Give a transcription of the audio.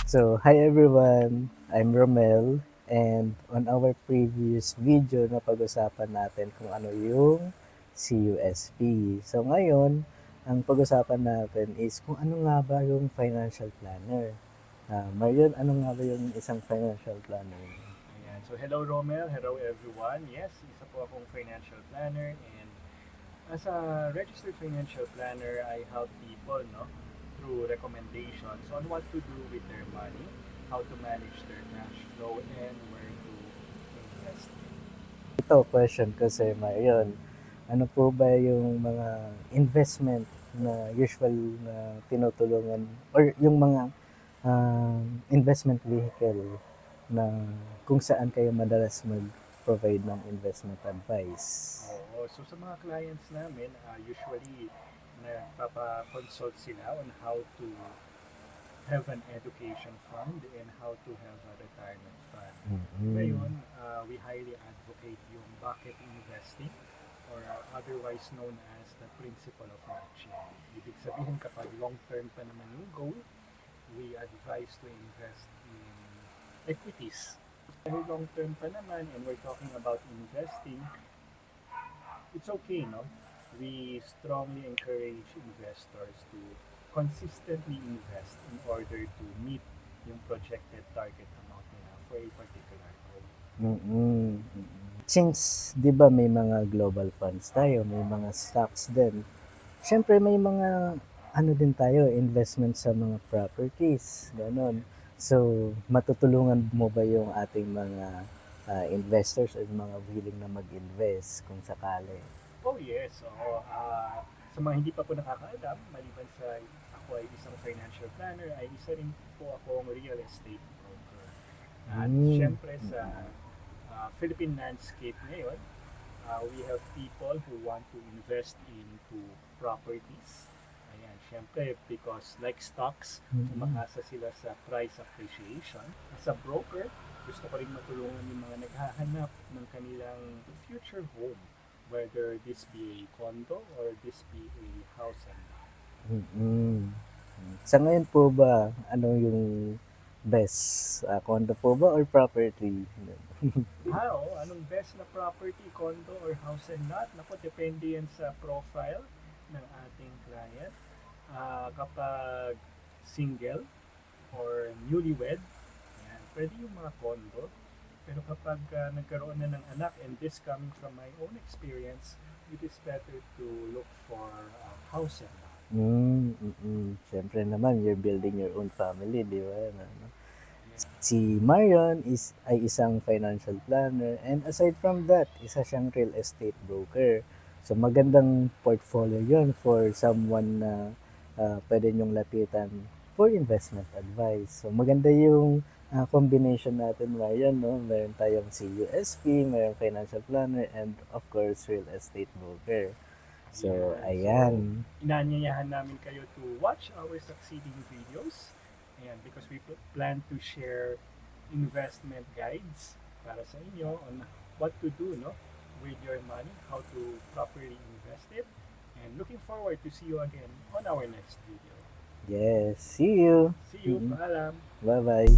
So, hi everyone, I'm Romel, and on our previous video na pag-usapan natin kung ano yung CUSP. So ngayon, ang pag-usapan natin is kung ano nga ba yung financial planner. Marion, ano nga ba yung isang financial planner? Ayan. So, hello Romel, hello everyone. Yes, isa po akong financial planner and as a registered financial planner, I help people through recommendations on what to do with their money, how to manage their cash flow, and where to invest. Ito, question ko sa Marion. Ano po ba yung mga investment na usual na tinutulungan or yung mga investment vehicle na kung saan kayo madalas mag-provide ng investment advice? Oo. So, sa mga clients namin, usually nagpapa-consult sila on how to have an education fund and how to have a retirement fund. Mm-hmm. Ngayon, we highly advocate yung bucket investing or otherwise known as the principle of matching. Ibig sabihin kapag long-term pa naman yung goal, we advise to invest in equities. Dahil long-term pa naman and we're talking about investing, it's okay, no? We strongly encourage investors to consistently invest in order to meet yung projected target amount nila for a particular goal. Mm-hmm. Since, di ba may mga global funds tayo, may mga stocks din. Siyempre may mga ano din tayo, investment sa mga properties, ganon. So, matutulungan mo ba yung ating mga investors o mga willing na mag-invest kung sakali? Oh yes, oo. Sa mga hindi pa po nakakaalam, maliban sa ako ay isang financial planner, ay isa rin po akong real estate broker. At Mm. syempre sa Philippine landscape ngayon, we have people who want to invest into properties. Ayan, syempre because like stocks, umakasa sila sa price appreciation. As a broker, gusto ko rin matulungan yung mga naghahanap ng kanilang future home, whether this be a condo or this be a house and lot. Mm-mm. Sa ngayon po ba, ano yung best? Condo po ba or property? Oo, anong best na property, condo or house and lot? Nako, depende yan sa profile ng ating client. Kapag single or newlywed, yan, pwede yung mga condo. Pero kapag nagkaroon na ng anak, and this coming from my own experience, it is better to look for house and lot. Siyempre naman, you're building your own family, di ba? Si Marion ay isang financial planner and aside from that, isa siyang real estate broker. So magandang portfolio yon for someone na pwede nyong lapitan for investment advice. So maganda yung combination natin, Marion, no? Meron tayong CUSP, meron financial planner, and of course, real estate broker. So, Ayan. So, ayan. inaanyayahan namin kayo to watch our succeeding videos. Ayan, because we plan to share investment guides para sa inyo on what to do with your money, how to properly invest it. And looking forward to see you again on our next video. Yes, see you. See you. Paalam. Bye-bye.